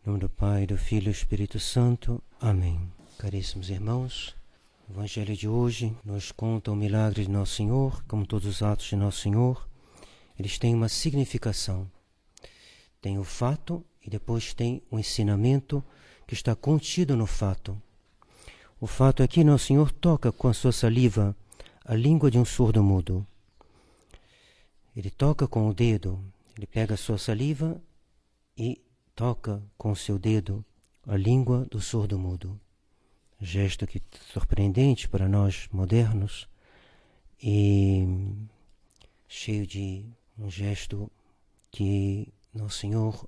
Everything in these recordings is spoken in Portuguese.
Em nome do Pai, do Filho e do Espírito Santo. Amém. Caríssimos irmãos, o Evangelho de hoje nos conta o milagre de Nosso Senhor. Como todos os atos de Nosso Senhor, eles têm uma significação. Tem o fato e depois tem o ensinamento que está contido no fato. O fato é que Nosso Senhor toca com a sua saliva a língua de um surdo-mudo. Ele toca com o dedo, ele pega a sua saliva e toca com o seu dedo a língua do surdo-mudo. Gesto que surpreendente para nós modernos e cheio de um gesto que Nosso Senhor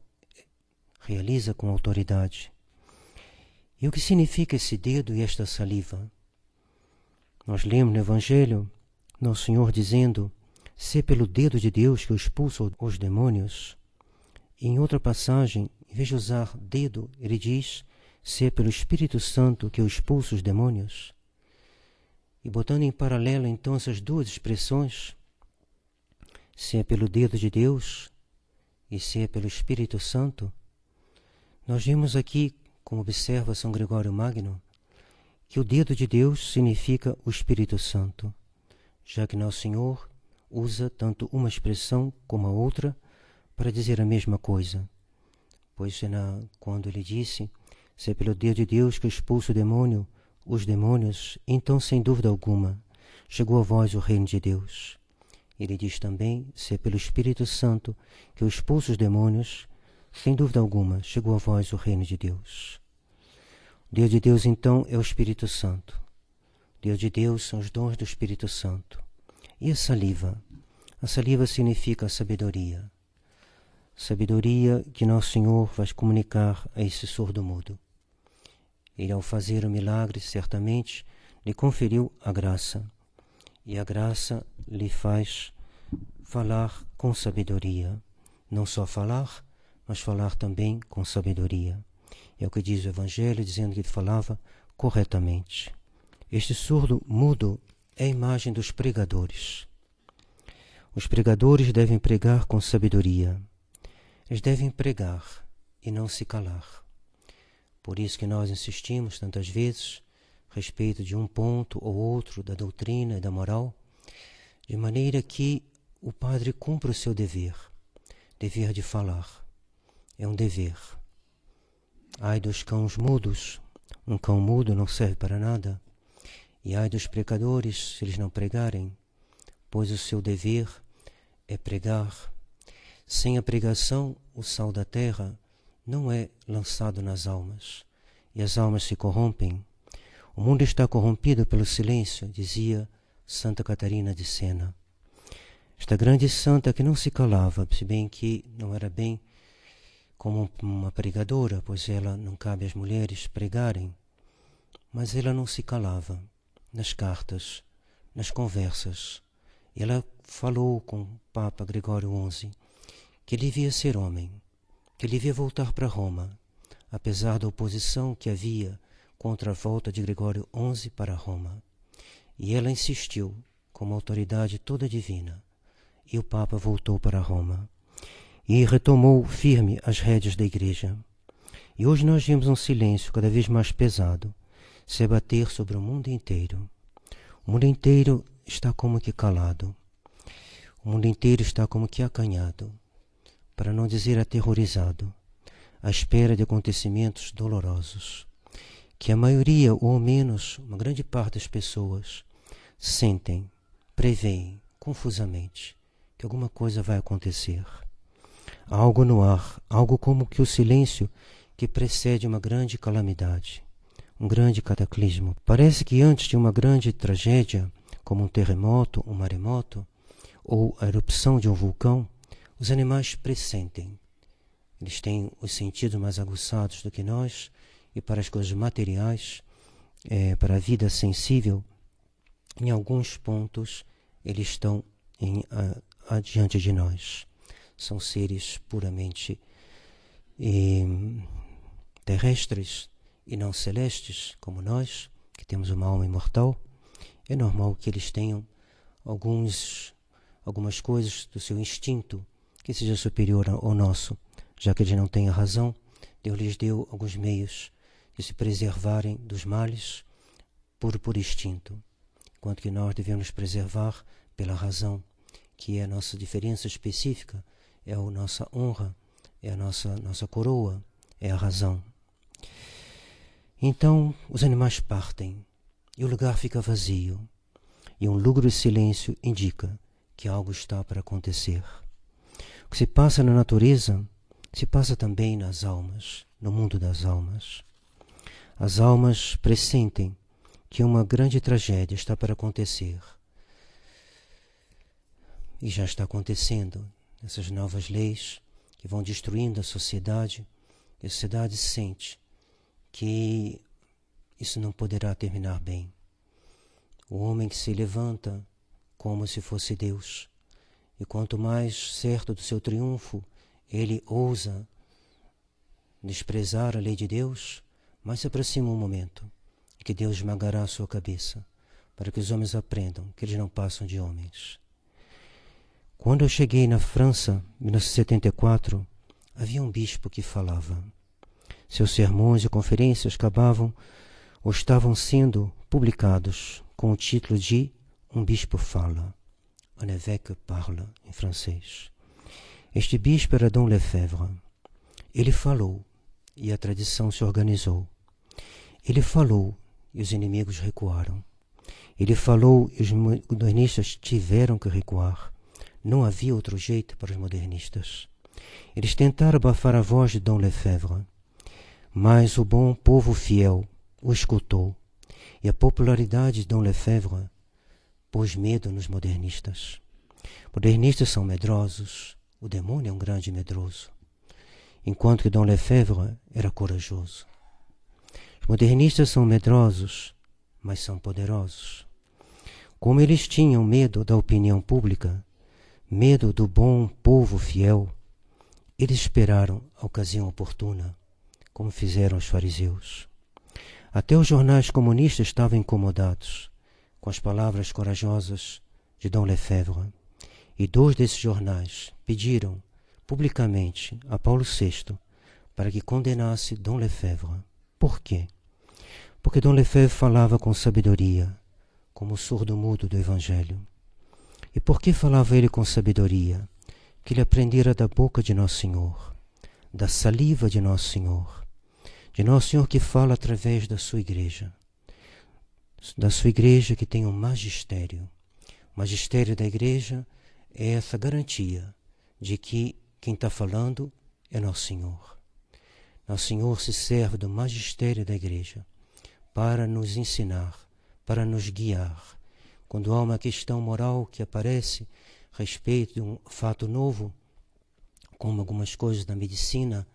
realiza com autoridade. E o que significa esse dedo e esta saliva? Nós lemos no Evangelho Nosso Senhor dizendo: "Se é pelo dedo de Deus que eu expulso os demônios." E em outra passagem, em vez de usar dedo, ele diz: "Se é pelo Espírito Santo que eu expulso os demônios." E botando em paralelo então essas duas expressões, se é pelo dedo de Deus e se é pelo Espírito Santo, nós vimos aqui, como observa São Gregório Magno, que o dedo de Deus significa o Espírito Santo, já que Nosso Senhor usa tanto uma expressão como a outra para dizer a mesma coisa. Pois quando ele disse: "Se é pelo dedo de Deus que eu expulso os demônios, então sem dúvida alguma chegou a vós o reino de Deus." Ele diz também: "Se é pelo Espírito Santo que eu expulso os demônios, sem dúvida alguma chegou a vós o reino de Deus." O Deus de Deus então é o Espírito Santo. O Deus de Deus são os dons do Espírito Santo. E a saliva? A saliva significa a sabedoria. Sabedoria que Nosso Senhor vai comunicar a esse surdo-mudo. Ele, ao fazer o milagre, certamente lhe conferiu a graça. E a graça lhe faz falar com sabedoria. Não só falar, mas falar também com sabedoria. É o que diz o Evangelho, dizendo que ele falava corretamente. Este surdo-mudo é a imagem dos pregadores. Os pregadores devem pregar com sabedoria. Eles devem pregar e não se calar. Por isso que nós insistimos tantas vezes a respeito de um ponto ou outro da doutrina e da moral, de maneira que o padre cumpra o seu dever de falar. É um dever. Ai dos cães mudos, um cão mudo não serve para nada. E ai dos pecadores, se eles não pregarem, pois o seu dever é pregar. Sem a pregação, o sal da terra não é lançado nas almas, e as almas se corrompem. O mundo está corrompido pelo silêncio, dizia Santa Catarina de Sena. Esta grande santa que não se calava, se bem que não era bem como uma pregadora, pois ela não cabe às mulheres pregarem, mas ela não se calava nas cartas, nas conversas. Ela falou com o Papa Gregório XI que ele devia ser homem, que ele devia voltar para Roma, apesar da oposição que havia contra a volta de Gregório XI para Roma. E ela insistiu, com uma autoridade toda divina, e o Papa voltou para Roma e retomou firme as rédeas da Igreja. E hoje nós vemos um silêncio cada vez mais pesado se abater sobre o mundo inteiro. O mundo inteiro está como que calado. O mundo inteiro está como que acanhado, para não dizer aterrorizado, à espera de acontecimentos dolorosos, que a maioria, ou ao menos uma grande parte das pessoas, sentem, preveem confusamente que alguma coisa vai acontecer. Há algo no ar, algo como que o silêncio que precede uma grande calamidade, um grande cataclismo. Parece que antes de uma grande tragédia, como um terremoto, um maremoto, ou a erupção de um vulcão, os animais pressentem. Eles têm os sentidos mais aguçados do que nós, e para as coisas materiais, para a vida sensível, em alguns pontos, eles estão adiante de nós. São seres puramente terrestres e não celestes, como nós, que temos uma alma imortal. É normal que eles tenham algumas coisas do seu instinto que seja superior ao nosso, já que eles não têm a razão, Deus lhes deu alguns meios de se preservarem dos males por instinto, enquanto que nós devemos preservar pela razão, que é a nossa diferença específica, é a nossa honra, é a nossa coroa, é a razão. Então os animais partem e o lugar fica vazio, e um lúgubre silêncio indica que algo está para acontecer. O que se passa na natureza se passa também nas almas, no mundo das almas. As almas pressentem que uma grande tragédia está para acontecer. E já está acontecendo. Essas novas leis que vão destruindo a sociedade sente que isso não poderá terminar bem. O homem que se levanta como se fosse Deus, e quanto mais certo do seu triunfo ele ousa desprezar a lei de Deus, mais se aproxima um momento em que Deus esmagará a sua cabeça, para que os homens aprendam que eles não passam de homens. Quando eu cheguei na França, em 1974, havia um bispo que falava. Seus sermões e conferências acabavam ou estavam sendo publicados com o título de Um Bispo Fala, Un évêque parle, em francês. Este bispo era Dom Lefebvre. Ele falou e a tradição se organizou. Ele falou e os inimigos recuaram. Ele falou e os modernistas tiveram que recuar. Não havia outro jeito para os modernistas. Eles tentaram abafar a voz de Dom Lefebvre, mas o bom povo fiel o escutou, e a popularidade de Dom Lefebvre pôs medo nos modernistas. Modernistas são medrosos, o demônio é um grande medroso, enquanto que Dom Lefebvre era corajoso. Os modernistas são medrosos, mas são poderosos. Como eles tinham medo da opinião pública, medo do bom povo fiel, eles esperaram a ocasião oportuna, como fizeram os fariseus. Até os jornais comunistas estavam incomodados com as palavras corajosas de Dom Lefebvre, e 2 desses jornais pediram publicamente a Paulo VI para que condenasse Dom Lefebvre. Por quê? Porque Dom Lefebvre falava com sabedoria, como o surdo-mudo do Evangelho. E por que falava ele com sabedoria? Que ele aprendera da boca de Nosso Senhor, da saliva de Nosso Senhor que fala através da sua igreja que tem um magistério. O magistério da igreja é essa garantia de que quem está falando é Nosso Senhor. Nosso Senhor se serve do magistério da igreja para nos ensinar, para nos guiar. Quando há uma questão moral que aparece a respeito de um fato novo, como algumas coisas da medicina,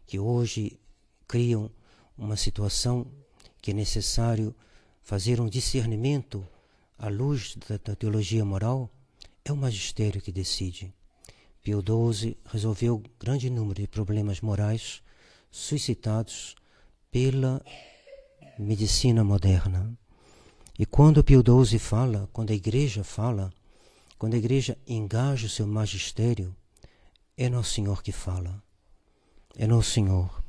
que hoje criam uma situação que é necessário fazer um discernimento à luz da teologia moral, é o magistério que decide. Pio XII resolveu grande número de problemas morais suscitados pela medicina moderna. E quando Pio XII fala, quando a igreja fala, quando a igreja engaja o seu magistério, é Nosso Senhor que fala. É Nosso Senhor.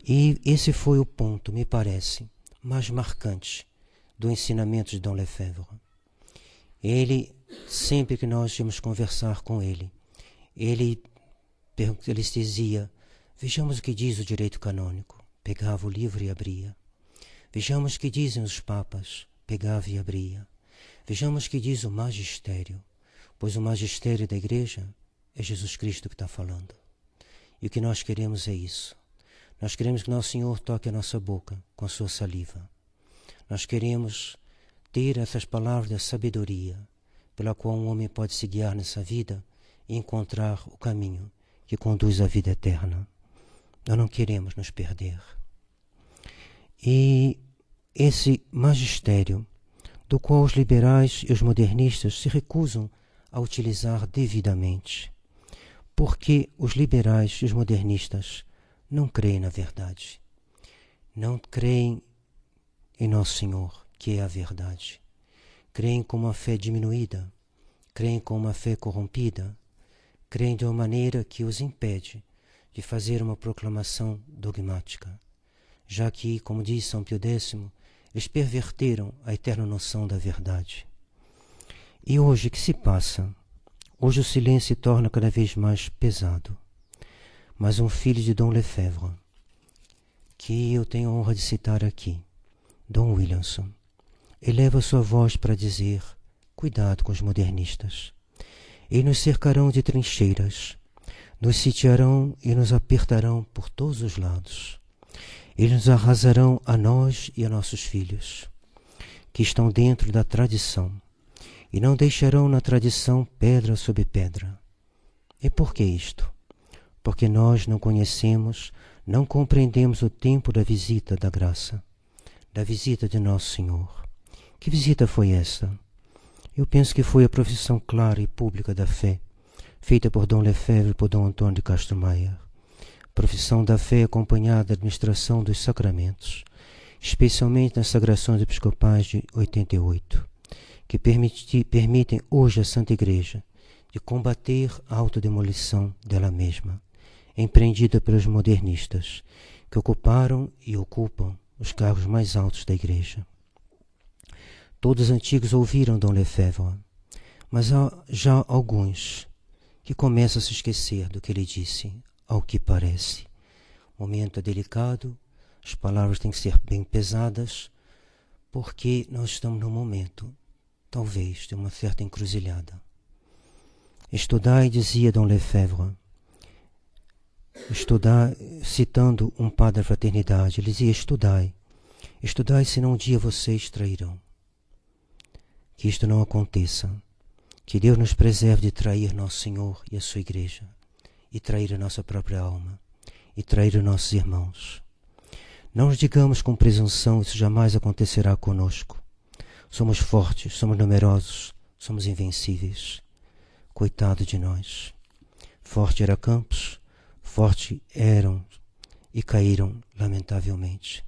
E esse foi o ponto, me parece, mais marcante do ensinamento de Dom Lefebvre. Ele, sempre que nós íamos conversar com ele dizia: vejamos o que diz o direito canônico. Pegava o livro e abria. Vejamos o que dizem os papas. Pegava e abria. Vejamos o que diz o magistério, pois o magistério da igreja é Jesus Cristo que está falando. E o que nós queremos é isso. Nós queremos que Nosso Senhor toque a nossa boca com a sua saliva. Nós queremos ter essas palavras da sabedoria, pela qual um homem pode se guiar nessa vida e encontrar o caminho que conduz à vida eterna. Nós não queremos nos perder. E esse magistério, do qual os liberais e os modernistas se recusam a utilizar devidamente, porque os liberais e os modernistas não creem na verdade, não creem em Nosso Senhor, que é a verdade, creem com uma fé diminuída, creem com uma fé corrompida, creem de uma maneira que os impede de fazer uma proclamação dogmática, já que, como diz São Pio X, eles perverteram a eterna noção da verdade. E hoje, o que se passa? Hoje o silêncio se torna cada vez mais pesado. Mas um filho de Dom Lefebvre, que eu tenho a honra de citar aqui, Dom Williamson, eleva sua voz para dizer: cuidado com os modernistas. Eles nos cercarão de trincheiras, nos sitiarão e nos apertarão por todos os lados. Eles nos arrasarão a nós e a nossos filhos, que estão dentro da tradição, e não deixarão na tradição pedra sobre pedra. E por que isto? Porque nós não conhecemos, não compreendemos o tempo da visita da graça, da visita de Nosso Senhor. Que visita foi essa? Eu penso que foi a profissão clara e pública da fé, feita por Dom Lefebvre e por Dom Antônio de Castro-Mayer. Profissão da fé acompanhada da administração dos sacramentos, especialmente nas sagrações episcopais de 88, que permitem hoje à Santa Igreja de combater a autodemolição dela mesma, empreendida pelos modernistas, que ocuparam e ocupam os cargos mais altos da Igreja. Todos os antigos ouviram Dom Lefebvre, mas há já alguns que começam a se esquecer do que ele disse, ao que parece. O momento é delicado, as palavras têm que ser bem pesadas, porque nós estamos num momento, talvez, de uma certa encruzilhada. Estudai, dizia Dom Lefebvre, citando um padre da fraternidade, ele dizia: estudai, senão um dia vocês trairão. Que isto não aconteça, que Deus nos preserve de trair Nosso Senhor e a sua Igreja, e trair a nossa própria alma, e trair os nossos irmãos. Não nos digamos com presunção: isso jamais acontecerá conosco. Somos fortes, somos numerosos, somos invencíveis. Coitado de nós. Forte era Campos, forte eram e caíram lamentavelmente.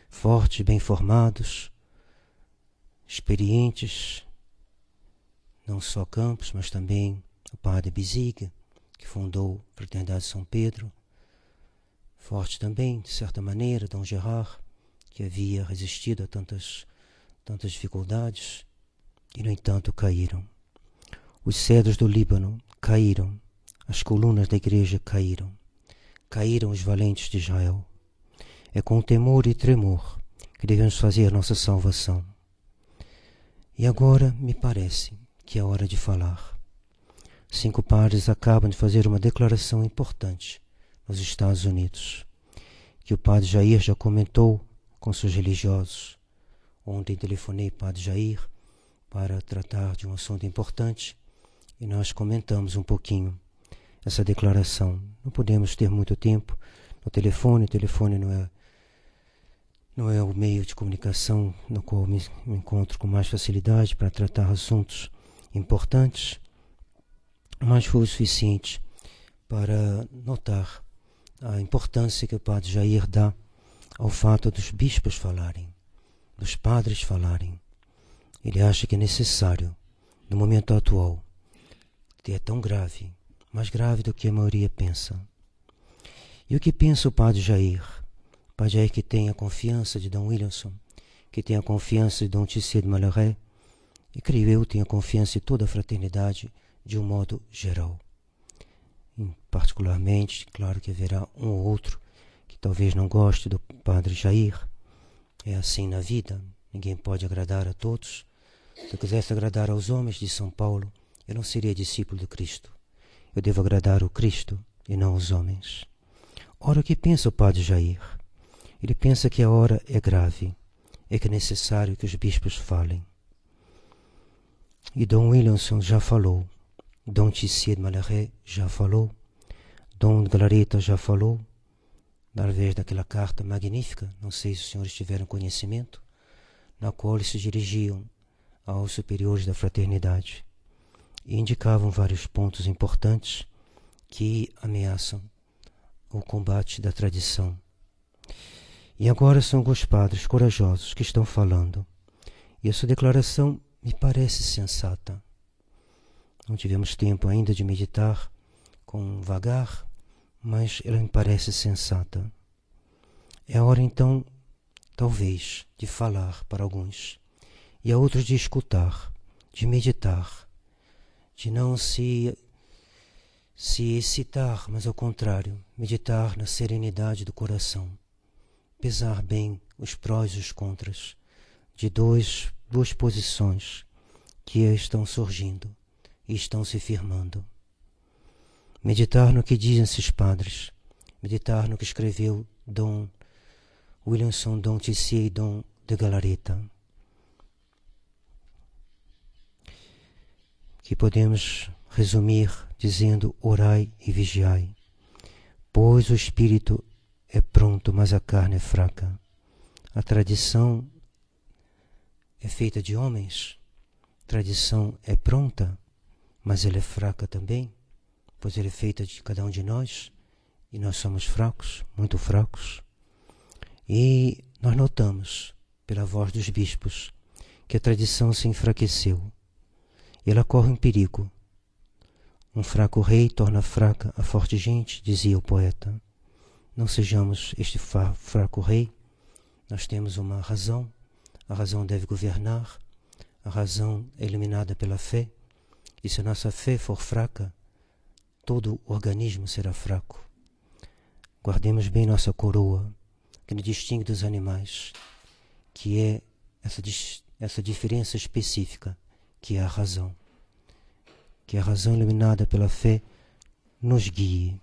Fortes, bem formados, experientes, não só Campos, mas também o padre Bisig, que fundou a Fraternidade de São Pedro. Forte também, de certa maneira, Dom Gerard, que havia resistido a tantas dificuldades, e no entanto caíram. Os cedros do Líbano caíram, as colunas da igreja caíram, caíram os valentes de Israel. É com temor e tremor que devemos fazer nossa salvação. E agora me parece que é hora de falar. 5 padres acabam de fazer uma declaração importante nos Estados Unidos, que o padre Jair já comentou com seus religiosos. Ontem telefonei ao padre Jair para tratar de um assunto importante e nós comentamos um pouquinho essa declaração. Não podemos ter muito tempo no telefone. O telefone não é o meio de comunicação no qual me encontro com mais facilidade para tratar assuntos importantes, mas foi o suficiente para notar a importância que o padre Jair dá ao fato dos bispos falarem, dos padres falarem. Ele acha que é necessário, no momento atual, que é tão grave, mais grave do que a maioria pensa. E o que pensa o padre Jair? O padre Jair que tem a confiança de Dom Williamson, que tem a confiança de Dom Tissier de Malaret, e creio eu tem a confiança de toda a fraternidade de um modo geral. Particularmente, claro que haverá um ou outro que talvez não goste do padre Jair. É assim na vida, ninguém pode agradar a todos. Se eu quisesse agradar aos homens de São Paulo, eu não seria discípulo do Cristo. Eu devo agradar o Cristo e não os homens. Ora, o que pensa o padre Jair? Ele pensa que a hora é grave, é que é necessário que os bispos falem. E Dom Williamson já falou, Dom Tissier de Malaret já falou, Dom Clareta já falou, através daquela carta magnífica, não sei se os senhores tiveram conhecimento, na qual eles se dirigiam aos superiores da fraternidade e indicavam vários pontos importantes que ameaçam o combate da tradição. E agora são alguns padres corajosos que estão falando, e essa declaração me parece sensata. Não tivemos tempo ainda de meditar com vagar, mas ela me parece sensata. É a hora então, talvez, de falar para alguns, e a outros de escutar, de meditar, de não se excitar, mas ao contrário, meditar na serenidade do coração, pesar bem os prós e os contras de duas posições que estão surgindo e estão se firmando. Meditar no que dizem esses padres, meditar no que escreveu Dom Williamson, Dom Tissier e Dom de Galareta, que podemos resumir dizendo: orai e vigiai, pois o espírito é pronto, mas a carne é fraca. A tradição é feita de homens, a tradição é pronta, mas ela é fraca também, pois ela é feita de cada um de nós, e nós somos fracos, muito fracos. E nós notamos, pela voz dos bispos, que a tradição se enfraqueceu, e ela corre um perigo. Um fraco rei torna fraca a forte gente, dizia o poeta. Não sejamos este fraco rei. Nós temos uma razão, a razão deve governar, a razão é iluminada pela fé, e se a nossa fé for fraca, todo o organismo será fraco. Guardemos bem nossa coroa, que nos distingue dos animais, que é essa diferença específica, que é a razão. Que a razão iluminada pela fé nos guie.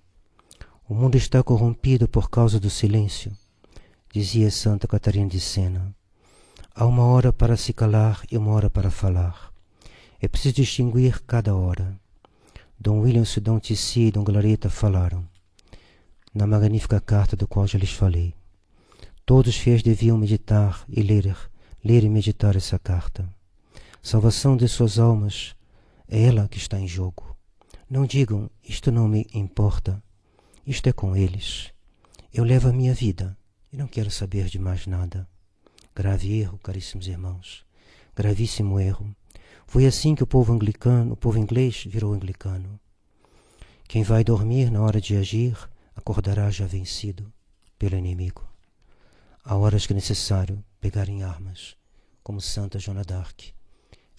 O mundo está corrompido por causa do silêncio, dizia Santa Catarina de Sena. Há uma hora para se calar e uma hora para falar. É preciso distinguir cada hora. Dom Williamson, Dom Tissier e Dom Galareta falaram, na magnífica carta do qual já lhes falei. Todos os fiéis deviam meditar e ler e meditar essa carta. Salvação de suas almas, é ela que está em jogo. Não digam, isto não me importa, isto é com eles. Eu levo a minha vida e não quero saber de mais nada. Grave erro, caríssimos irmãos, gravíssimo erro. Foi assim que o povo inglês virou anglicano. Quem vai dormir na hora de agir, acordará já vencido pelo inimigo. Há horas que é necessário pegar em armas, como Santa Joana d'Arc.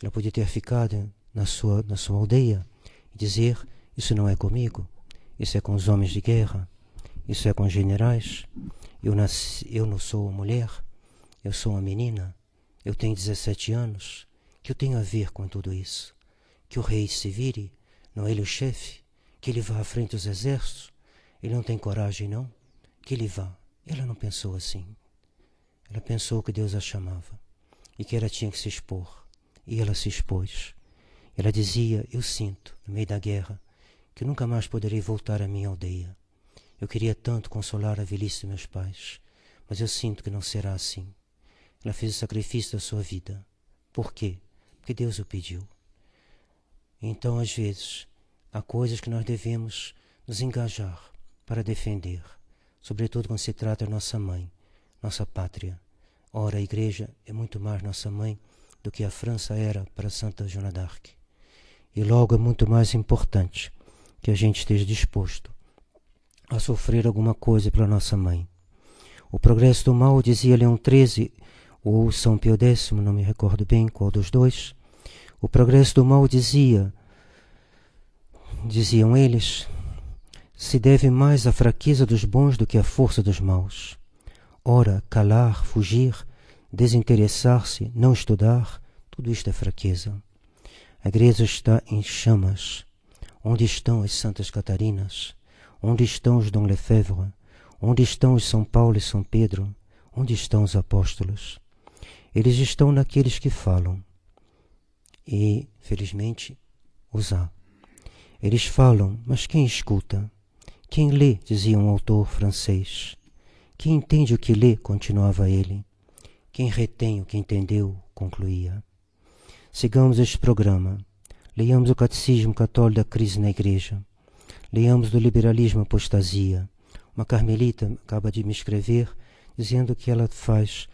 Ela podia ter ficado na sua aldeia e dizer: isso não é comigo, isso é com os homens de guerra, isso é com os generais. Eu não sou uma mulher, eu sou uma menina, eu tenho 17 anos, que eu tenho a ver com tudo isso? Que o rei se vire, não é ele o chefe, que ele vá à frente dos exércitos, ele não tem coragem não, que ele vá. Ela não pensou assim, ela pensou que Deus a chamava e que ela tinha que se expor, e ela se expôs. Ela dizia: eu sinto, no meio da guerra, que nunca mais poderei voltar à minha aldeia. Eu queria tanto consolar a velhice de meus pais, mas eu sinto que não será assim. Ela fez o sacrifício da sua vida. Por quê? Porque Deus o pediu. Então, às vezes, há coisas que nós devemos nos engajar para defender, sobretudo quando se trata da nossa mãe, nossa pátria. Ora, a Igreja é muito mais nossa mãe do que a França era para Santa Joana d'Arc. E logo é muito mais importante que a gente esteja disposto a sofrer alguma coisa pela nossa mãe. O progresso do mal, dizia Leão XIII, ou São Pio X, não me recordo bem qual dos dois. O progresso do mal diziam eles, se deve mais à fraqueza dos bons do que à força dos maus. Ora, calar, fugir, desinteressar-se, não estudar, tudo isto é fraqueza. A Igreja está em chamas. Onde estão as Santas Catarinas? Onde estão os Dom Lefebvre? Onde estão os São Paulo e São Pedro? Onde estão os apóstolos? Eles estão naqueles que falam. E, felizmente, os há. Eles falam, mas quem escuta? Quem lê, dizia um autor francês. Quem entende o que lê, continuava ele. Quem retém o que entendeu, concluía. Sigamos este programa. Leiamos o Catecismo Católico da Crise na Igreja. Leiamos do Liberalismo à Apostasia. Uma carmelita acaba de me escrever dizendo que ela faz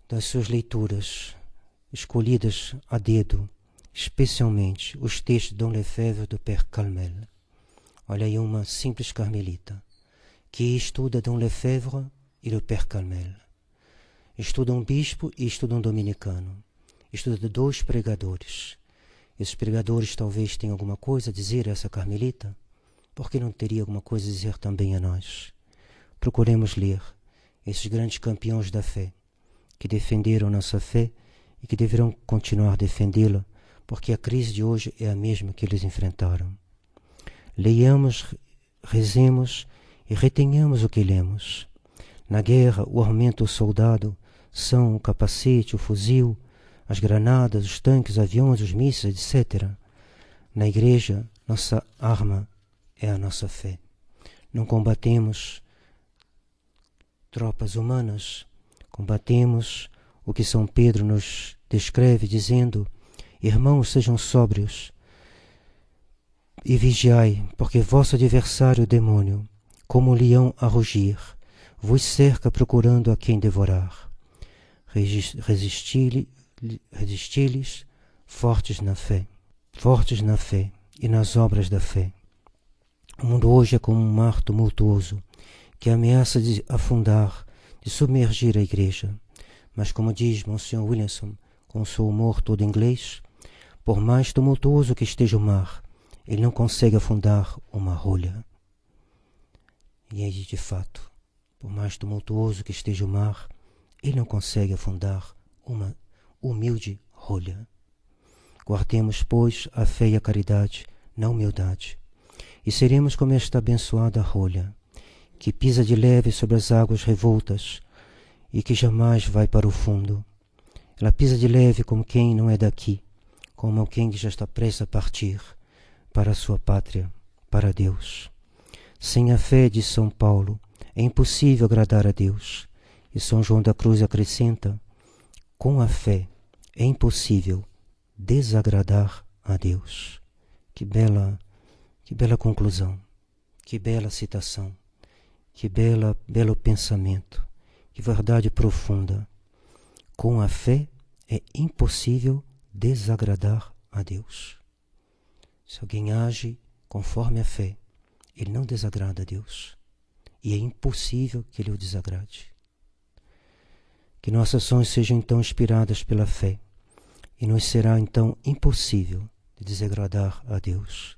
das suas leituras escolhidas a dedo, especialmente os textos de Dom Lefebvre do Père Calmel. Olha aí uma simples carmelita que estuda Dom Lefebvre e o Père Calmel. Estuda um bispo e estuda um dominicano. Estuda 2 pregadores. Esses pregadores talvez tenham alguma coisa a dizer a essa carmelita. Por que não teria alguma coisa a dizer também a nós? Procuremos ler esses grandes campeões da fé, que defenderam nossa fé e que deverão continuar a defendê-la, porque a crise de hoje é a mesma que eles enfrentaram. Leiamos, rezemos e retenhamos o que lemos. Na guerra, o armamento do soldado são o capacete, o fuzil, as granadas, os tanques, os aviões, os mísseis, etc. Na igreja, nossa arma é a nossa fé. Não combatemos tropas humanas, combatemos o que São Pedro nos descreve dizendo: irmãos, sejam sóbrios e vigiai, porque vosso adversário, o demônio, como um leão a rugir, vos cerca procurando a quem devorar. Resisti-lhes fortes na fé e nas obras da fé. O mundo hoje é como um mar tumultuoso que ameaça de afundar, de submergir a igreja. Mas como diz Monsignor Williamson, com seu humor todo inglês, por mais tumultuoso que esteja o mar, ele não consegue afundar uma rolha. E aí, de fato, por mais tumultuoso que esteja o mar, ele não consegue afundar uma humilde rolha. Guardemos, pois, a fé e a caridade na humildade, e seremos como esta abençoada rolha, que pisa de leve sobre as águas revoltas e que jamais vai para o fundo. Ela pisa de leve como quem não é daqui, como alguém que já está prestes a partir para a sua pátria, para Deus. Sem a fé, diz São Paulo, é impossível agradar a Deus. E São João da Cruz acrescenta: com a fé é impossível desagradar a Deus. Que bela conclusão, que bela citação, que belo pensamento, que verdade profunda. Com a fé é impossível desagradar a Deus. Se alguém age conforme a fé, ele não desagrada a Deus. E é impossível que ele o desagrade. Que nossas ações sejam então inspiradas pela fé, e nos será então impossível de desagradar a Deus.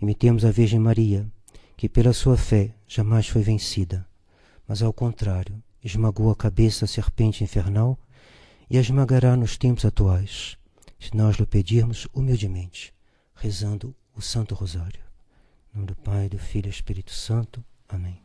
Imitemos a Virgem Maria, que pela sua fé jamais foi vencida, mas ao contrário, esmagou a cabeça da serpente infernal e a esmagará nos tempos atuais, se nós lhe pedirmos humildemente, rezando o Santo Rosário. Em nome do Pai, do Filho e do Espírito Santo. Amém.